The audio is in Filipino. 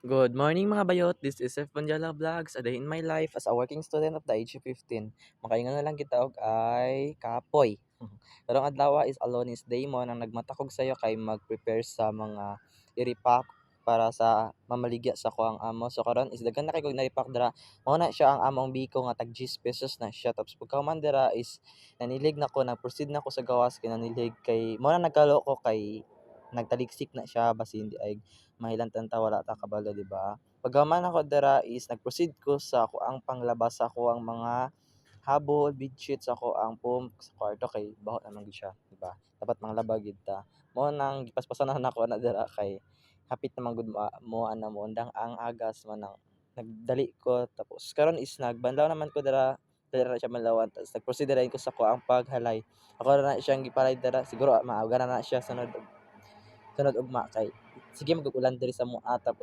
Good morning mga bayot, this is F. Banjala Vlogs, a day in my life as a working student of the age of 15. Makaingon na lang kita og ay kapoy. Pero ang adlaw is Alonis Day mo nang nagmatakog sayo kay mag-prepare sa mga iripak para sa mamaligya sa ko ang amo. So karon is daghan na kay kog naripak dira. Mao na siya ang among biko nga tag 10 pesos na siya. Tapos pagkahuman dira is nanilig na ko, nag-proceed na ko sa gawas kay nanilig kay mo na nagkalo ko kay nagtaliksik na siya basi hindi ay mahilantan ta wala ta kabalo di ba? Pagkahuman ako dira is nag-proceed ko sa ako ang panglabas sa ako ang mga habol, bedsheet sa ako ang pum sa kwarto kay baho naman gid siya, di ba? Dapat manglaba gid ta. Mao nang gipaspasan na nako na dira kay hapit na man gud mo ana mo undang ang agas man nang nagdali ko tapos karon is nagbanlaw naman ko dira na siya manlawan tapos nag-proceed dira ko sa ko ang paghalay. Ako ra na siyang gipalay dira siguro maaga na siya sunod ugma kay sige mag-ulan diri sa moa tapos